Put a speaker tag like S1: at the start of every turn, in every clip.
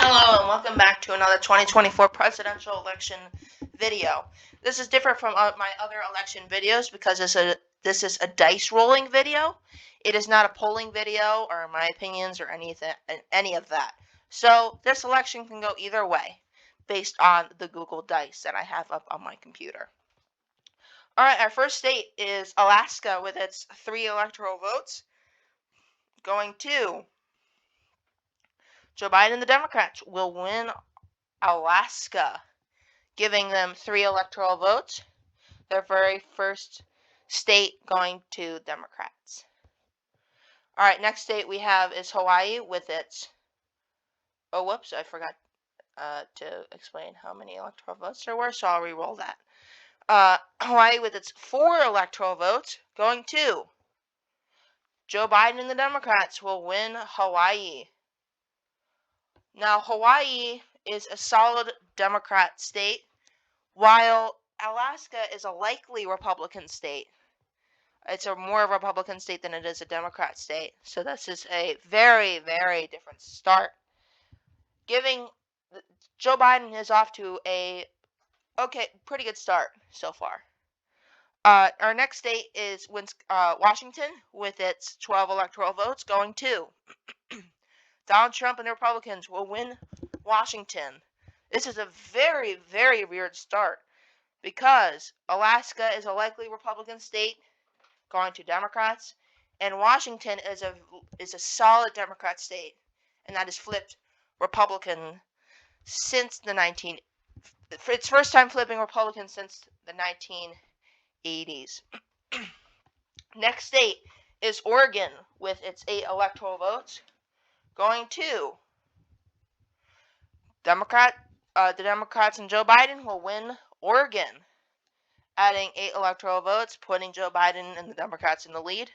S1: Hello and welcome back to another 2024 presidential election video. This is different from my other election videos because this is a dice rolling video. It is not a polling video or my opinions or any of that. So this election can go either way based on the Google Dice that I have up on my computer. Alright, our first state is Alaska with its 3 electoral votes going to Joe Biden and the Democrats will win Alaska, giving them 3 electoral votes, their very first state going to Democrats. Alright, next state we have is Hawaii with its, oh whoops, I forgot to explain how many electoral votes there were, so I'll re-roll that. Hawaii with its 4 electoral votes going to Joe Biden and the Democrats will win Hawaii. Now, Hawaii is a solid Democrat state, while Alaska is a likely Republican state. It's a more Republican state than it is a Democrat state. So this is a very, very different start. Joe Biden is off to a pretty good start so far. Our next state is Washington with its 12 electoral votes going to Donald Trump and the Republicans will win Washington. This is a very, very weird start because Alaska is a likely Republican state going to Democrats, and Washington is a solid Democrat state, and that is flipped Republican since its first time flipping Republican since the 1980s. Next state is Oregon with its 8 electoral votes going to the Democrats and Joe Biden will win Oregon, adding 8 electoral votes, putting Joe Biden and the Democrats in the lead.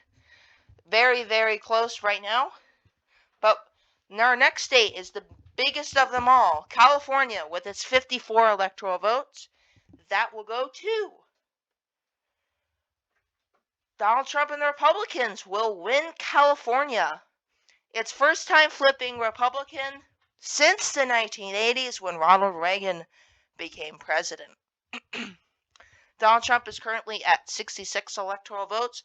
S1: Very, very close right now. But our next state is the biggest of them all, California, with its 54 electoral votes. That will go to Donald Trump and the Republicans will win California. Its first time flipping Republican since the 1980s when Ronald Reagan became president. Donald Trump is currently at 66 electoral votes.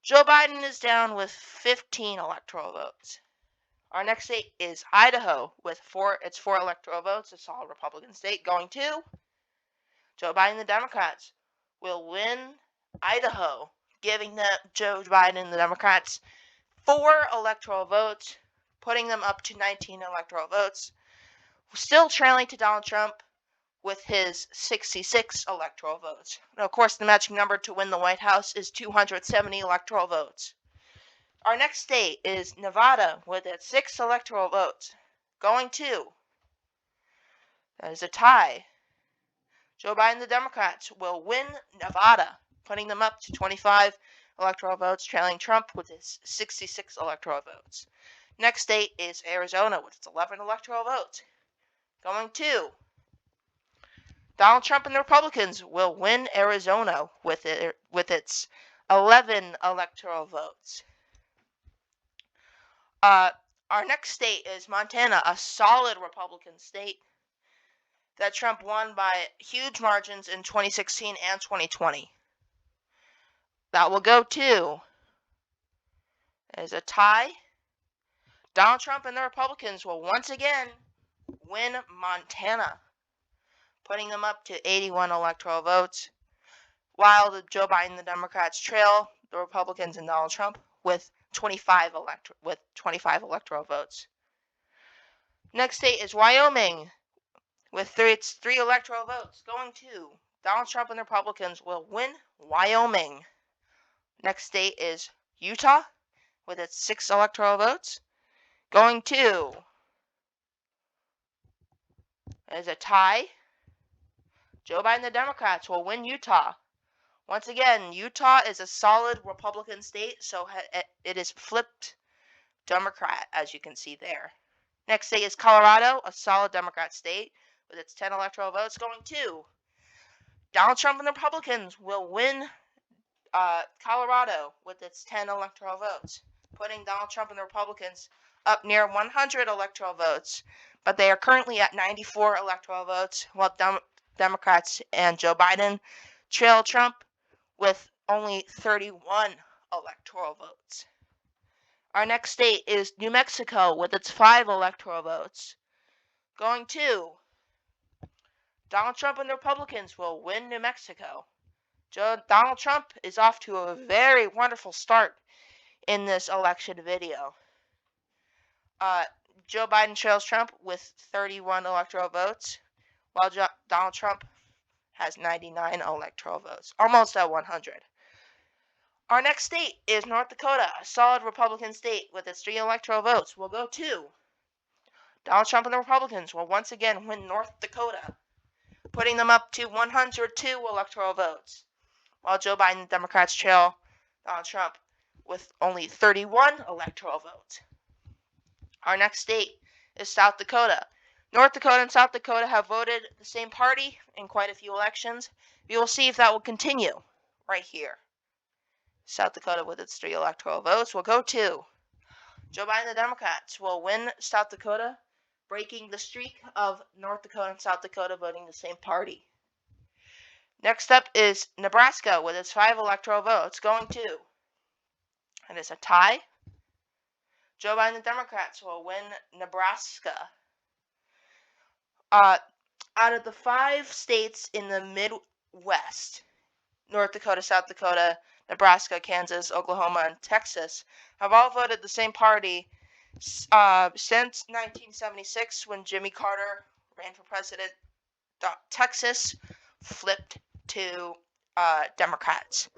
S1: Joe Biden is down with 15 electoral votes. Our next state is Idaho with 4 electoral votes, a solid Republican state, going to Joe Biden and the Democrats will win Idaho, giving Joe Biden and the Democrats 4 electoral votes, putting them up to 19 electoral votes, still trailing to Donald Trump with his 66 electoral votes. Now, of course, the magic number to win the White House is 270 electoral votes. Our next state is Nevada with its 6 electoral votes, going to, that is a tie. Joe Biden and the Democrats will win Nevada, putting them up to 25 electoral votes, trailing Trump with his 66 electoral votes. Next state is Arizona with its 11 electoral votes, going to Donald Trump and the Republicans will win Arizona with its 11 electoral votes. Our next state is Montana, a solid Republican state that Trump won by huge margins in 2016 and 2020. That will go to, as a tie, Donald Trump and the Republicans will once again win Montana, putting them up to 81 electoral votes, while Joe Biden and the Democrats trail the Republicans and Donald Trump with 25 electoral votes. Next state is Wyoming with 3 electoral votes going to Donald Trump and the Republicans will win Wyoming. Next state is Utah with its 6 electoral votes going to, as a tie, Joe Biden and the Democrats will win Utah. Once again, Utah is a solid Republican state, so it is flipped Democrat, as you can see there. Next state is Colorado, a solid Democrat state with its 10 electoral votes going to Donald Trump and the Republicans will win Colorado with its 10 electoral votes, putting Donald Trump and the Republicans up near 100 electoral votes, but they are currently at 94 electoral votes, while Democrats and Joe Biden trail Trump with only 31 electoral votes. Our next state is New Mexico with its 5 electoral votes. Going to Donald Trump and the Republicans will win New Mexico. Donald Trump is off to a very wonderful start in this election video. Joe Biden trails Trump with 31 electoral votes, while Donald Trump has 99 electoral votes, almost at 100. Our next state is North Dakota, a solid Republican state with its 3 electoral votes. We'll go to Donald Trump and the Republicans will once again win North Dakota, putting them up to 102 electoral votes, while Joe Biden and the Democrats trail Donald Trump with only 31 electoral votes. Our next state is South Dakota. North Dakota and South Dakota have voted the same party in quite a few elections. We will see if that will continue right here. South Dakota with its 3 electoral votes will go to Joe Biden and the Democrats will win South Dakota, breaking the streak of North Dakota and South Dakota voting the same party. Next up is Nebraska with its 5 electoral votes going to, and it's a tie. Joe Biden and the Democrats will win Nebraska. Out of the 5 states in the Midwest, North Dakota, South Dakota, Nebraska, Kansas, Oklahoma, and Texas have all voted the same party since 1976 when Jimmy Carter ran for president. Texas flipped to Democrats.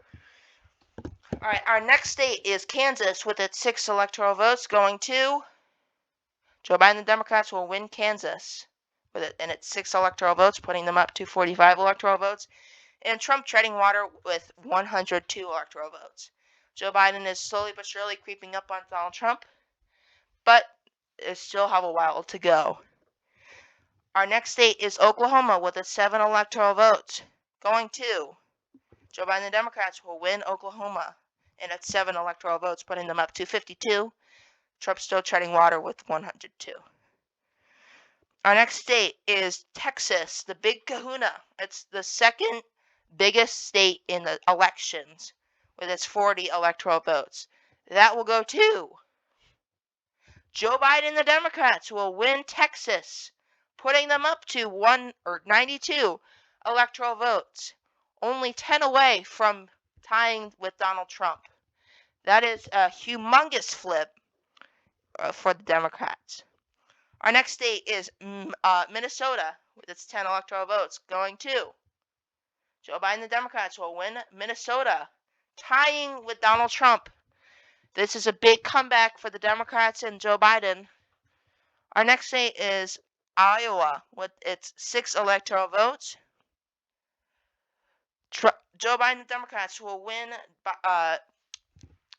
S1: All right, our next state is Kansas with its 6 electoral votes going to Joe Biden and the Democrats will win Kansas with it and its 6 electoral votes, putting them up to 45 electoral votes, and Trump treading water with 102 electoral votes. Joe Biden is slowly but surely creeping up on Donald Trump, but it still have a while to go. Our next state is Oklahoma with its 7 electoral votes going to Joe Biden and the Democrats will win Oklahoma and its 7 electoral votes, putting them up to 52. Trump still treading water with 102. Our next state is Texas, the big kahuna. It's the second biggest state in the elections with its 40 electoral votes. That will go to Joe Biden and the Democrats will win Texas, putting them up to 92 electoral votes, only 10 away from tying with Donald Trump. That is a humongous flip for the Democrats. Our next state is Minnesota with its 10 electoral votes going to Joe Biden and the Democrats will win Minnesota, tying with Donald Trump. This is a big comeback for the Democrats and Joe Biden. Our next state is Iowa with its 6 electoral votes. Joe Biden and the Democrats will win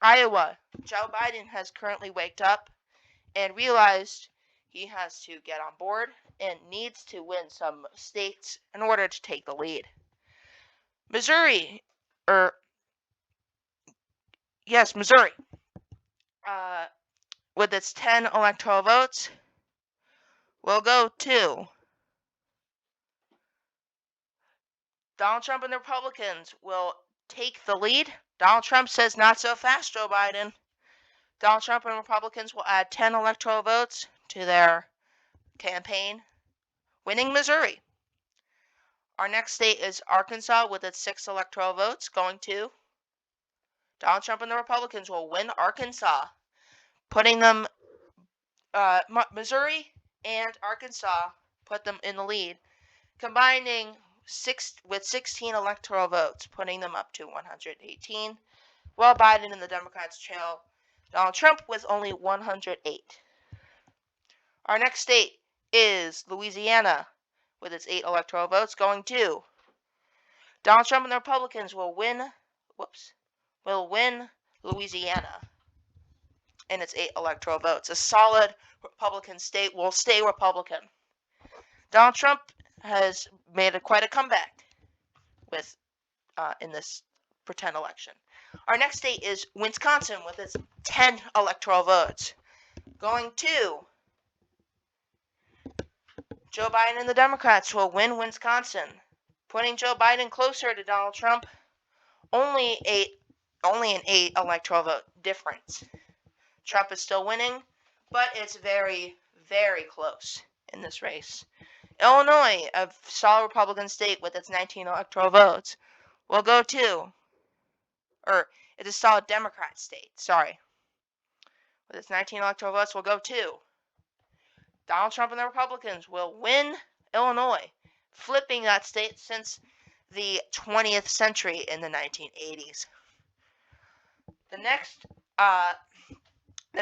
S1: Iowa. Joe Biden has currently waked up and realized he has to get on board and needs to win some states in order to take the lead. Missouri, with its 10 electoral votes, will go to Donald Trump and the Republicans will take the lead. Donald Trump says, not so fast, Joe Biden. Donald Trump and Republicans will add 10 electoral votes to their campaign, winning Missouri. Our next state is Arkansas with its 6 electoral votes going to Donald Trump and the Republicans will win Arkansas, putting them Missouri and Arkansas put them in the lead, combining 16 electoral votes, putting them up to 118, while Biden and the Democrats trail Donald Trump with only 108. Our next state is Louisiana with its 8 electoral votes going to Donald Trump and the Republicans will win Louisiana and its 8 electoral votes. A solid Republican state will stay Republican. Donald Trump has made quite a comeback in this pretend election. Our next state is Wisconsin with its 10 electoral votes Going to Joe Biden and the Democrats will win Wisconsin, putting Joe Biden closer to Donald Trump. Only an 8 electoral vote difference. Trump is still winning, but it's very, very close in this race. Illinois, a solid Republican state with its 19 electoral votes, will go to, or it's a solid Democrat state, sorry, with its 19 electoral votes will go to. Donald Trump and the Republicans will win Illinois, flipping that state since the 20th century in the 1980s. The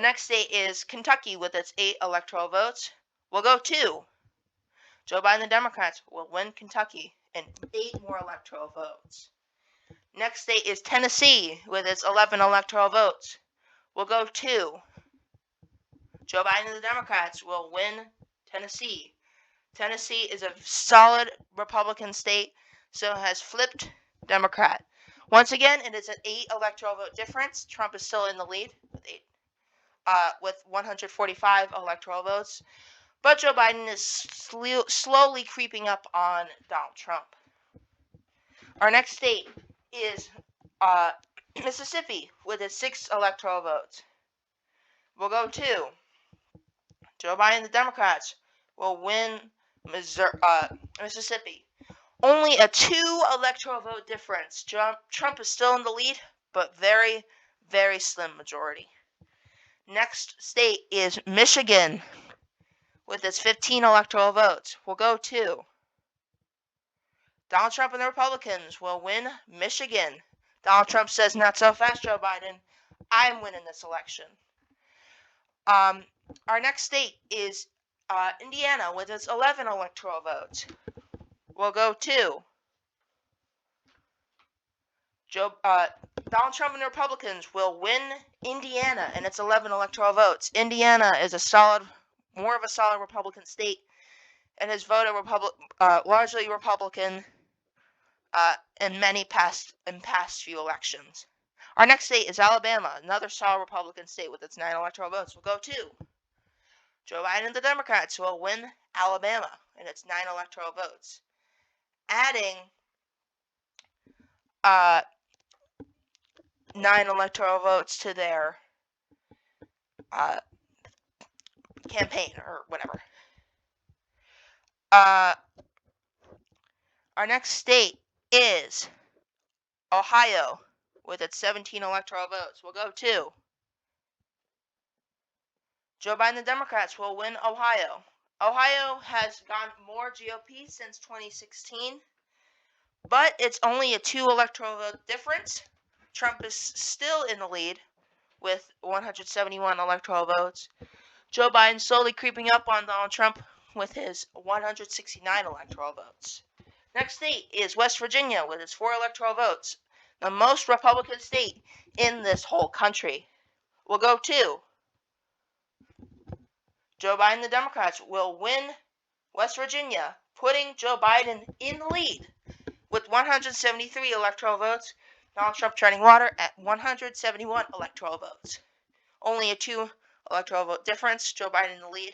S1: next state is Kentucky with its 8 electoral votes will go to. Joe Biden and the Democrats will win Kentucky and 8 more electoral votes. Next state is Tennessee with its 11 electoral votes will go to. Joe Biden and the Democrats will win Tennessee. Tennessee is a solid Republican state, so has flipped Democrat. Once again, it is an 8 electoral vote difference. Trump is still in the lead with 145 electoral votes, but Joe Biden is slowly creeping up on Donald Trump. Our next state is Mississippi with its 6 electoral votes. We'll go to Joe Biden and the Democrats will win Mississippi. Only a 2 electoral vote difference. Trump is still in the lead, but very, very slim majority. Next state is Michigan with its 15 electoral votes. We'll go to Donald Trump and the Republicans will win Michigan. Donald Trump says, not so fast, Joe Biden. I'm winning this election. Our next state is Indiana with its 11 electoral votes. We'll go to Donald Trump and the Republicans will win Indiana and its 11 electoral votes. Indiana is more of a solid Republican state and has voted largely Republican in past few elections. Our next state is Alabama, another solid Republican state with its 9 electoral votes. We'll go to Joe Biden and the Democrats will win Alabama and its 9 electoral votes, adding 9 electoral votes to their campaign or whatever. Our next state is Ohio with its 17 electoral votes. We'll go to Joe Biden and the Democrats will win Ohio. Ohio has gone more GOP since 2016, but it's only a 2 electoral vote difference. Trump is still in the lead with 171 electoral votes. Joe Biden slowly creeping up on Donald Trump with his 169 electoral votes. Next state is West Virginia with its 4 electoral votes, the most Republican state in this whole country. We'll go to Joe Biden and the Democrats will win West Virginia, putting Joe Biden in the lead with 173 electoral votes. Donald Trump treading water at 171 electoral votes. Only a 2 electoral vote difference. Joe Biden in the lead.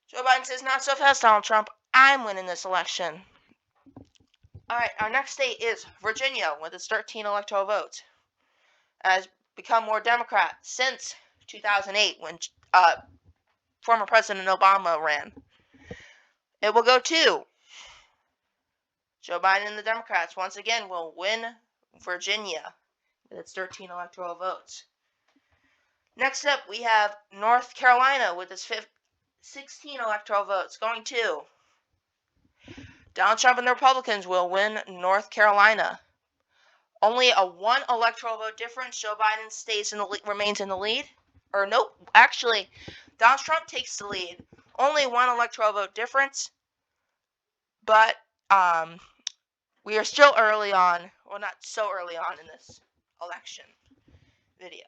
S1: Joe Biden says, not so fast, Donald Trump. I'm winning this election. Alright, our next state is Virginia with its 13 electoral votes. Has become more Democrat since 2008 when former President Obama ran. It will go to Joe Biden and the Democrats once again will win Virginia with its 13 electoral votes. Next up, we have North Carolina with its 16 electoral votes going to Donald Trump and the Republicans will win North Carolina. Only a 1 electoral vote difference. Joe Biden remains in the lead. Or nope, actually, Donald Trump takes the lead. Only 1 electoral vote difference. But we are still early on. Well, not so early on in this election video.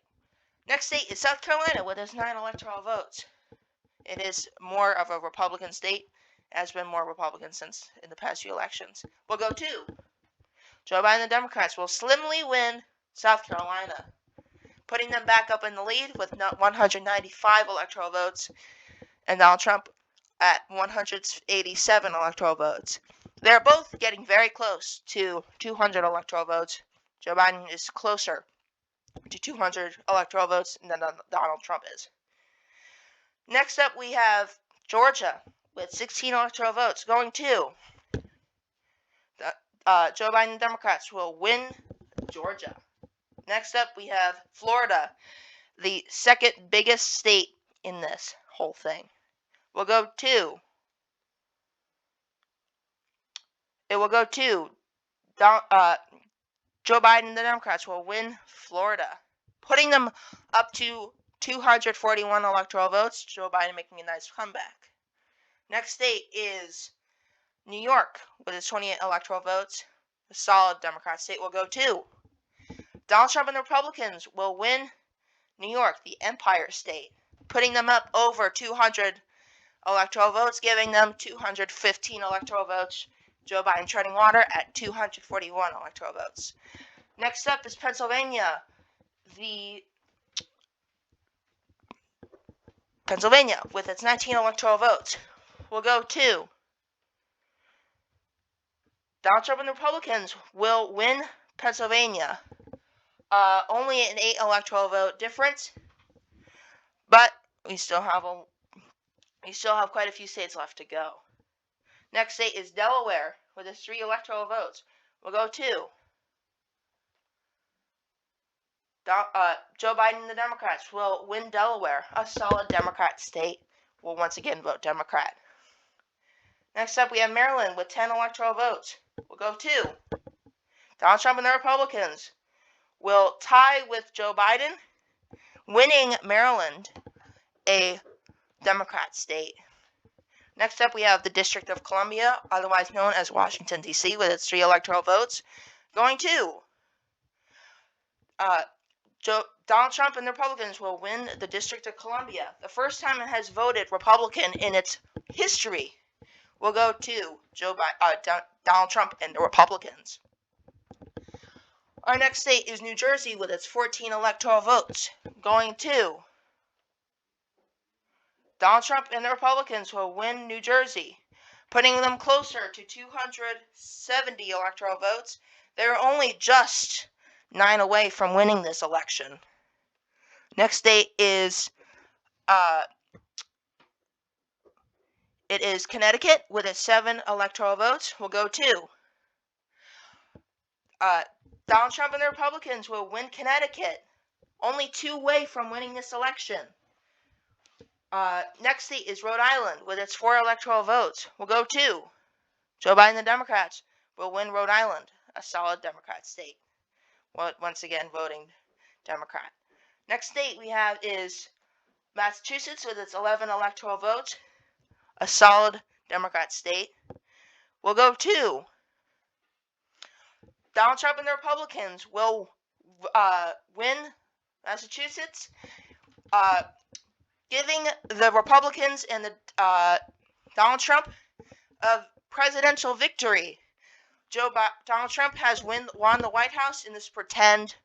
S1: Next state is South Carolina with its 9 electoral votes. It is more of a Republican state. It has been more Republican since in the past few elections. We'll go to Joe Biden and the Democrats will slimly win South Carolina, putting them back up in the lead with 195 electoral votes, and Donald Trump at 187 electoral votes. They're both getting very close to 200 electoral votes. Joe Biden is closer to 200 electoral votes than Donald Trump is. Next up, we have Georgia with 16 electoral votes going to. Joe Biden and Democrats will win Georgia. Next up, we have Florida, the second biggest state in this whole thing. Will go to. It will go to. Joe Biden and the Democrats will win Florida, putting them up to 241 electoral votes. Joe Biden making a nice comeback. Next state is New York with its 28 electoral votes. A solid Democrat state will go to. Donald Trump and the Republicans will win New York, the Empire State, putting them up over 200 electoral votes, giving them 215 electoral votes. Joe Biden treading water at 241 electoral votes. Next up is Pennsylvania. Pennsylvania, with its 19 electoral votes, will go to. Donald Trump and the Republicans will win Pennsylvania. Only an 8 electoral vote difference, but we still have quite a few states left to go. Next state is Delaware with its 3 electoral votes. Will go to. Joe Biden and the Democrats will win Delaware. A solid Democrat state will once again vote Democrat. Next up, we have Maryland with 10 electoral votes. Will go to. Donald Trump and the Republicans will tie with Joe Biden, winning Maryland, a Democrat state. Next up, we have the District of Columbia, otherwise known as Washington, D.C., with its 3 electoral votes, going to. Donald Trump and the Republicans will win the District of Columbia. The first time it has voted Republican in its history will go to Donald Trump and the Republicans. Our next state is New Jersey with its 14 electoral votes, going to. Donald Trump and the Republicans will win New Jersey, putting them closer to 270 electoral votes. They're only just 9 away from winning this election. Next state is Connecticut with its 7 electoral votes. Will go to. Donald Trump and the Republicans will win Connecticut, only 2 away from winning this election. Next state is Rhode Island with its 4 electoral votes. Will go to. Joe Biden and the Democrats will win Rhode Island, a solid Democrat state. Once again, voting Democrat. Next state we have is Massachusetts with its 11 electoral votes, a solid Democrat state. Will go to. Donald Trump and the Republicans will win Massachusetts, giving the Republicans and Donald Trump a presidential victory. Donald Trump has won the White House in this pretend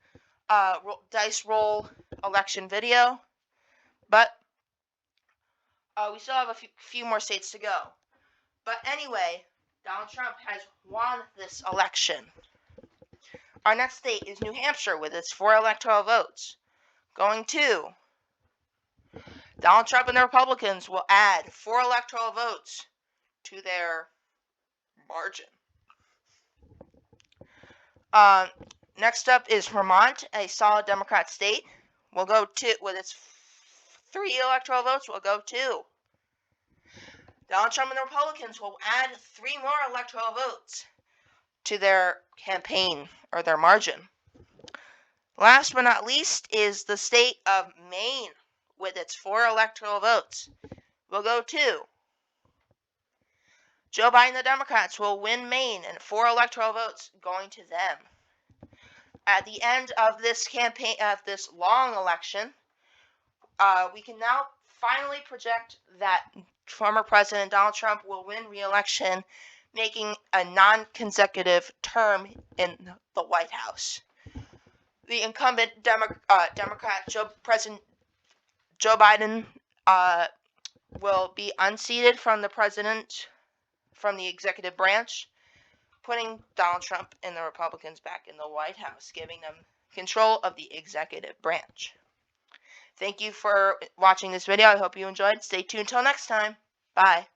S1: dice roll election video, but we still have a few more states to go. But anyway, Donald Trump has won this election. Our next state is New Hampshire with its 4 electoral votes, going to. Donald Trump and the Republicans will add 4 electoral votes to their margin. Next up is Vermont, a solid Democrat state. Will go to, with its 3 electoral votes, will go to. Donald Trump and the Republicans will add 3 more electoral votes to their campaign or their margin. Last but not least is the state of Maine with its 4 electoral votes. Will go to. Joe Biden and the Democrats will win Maine and 4 electoral votes going to them. At the end of this campaign, of this long election, we can now finally project that former President Donald Trump will win re-election, making a non-consecutive term in the White House. the incumbent Democrat President Joe Biden will be unseated from the executive branch, putting Donald Trump and the Republicans back in the White House, giving them control of the executive branch. Thank you for watching this video. I hope you enjoyed. Stay tuned till next time. Bye.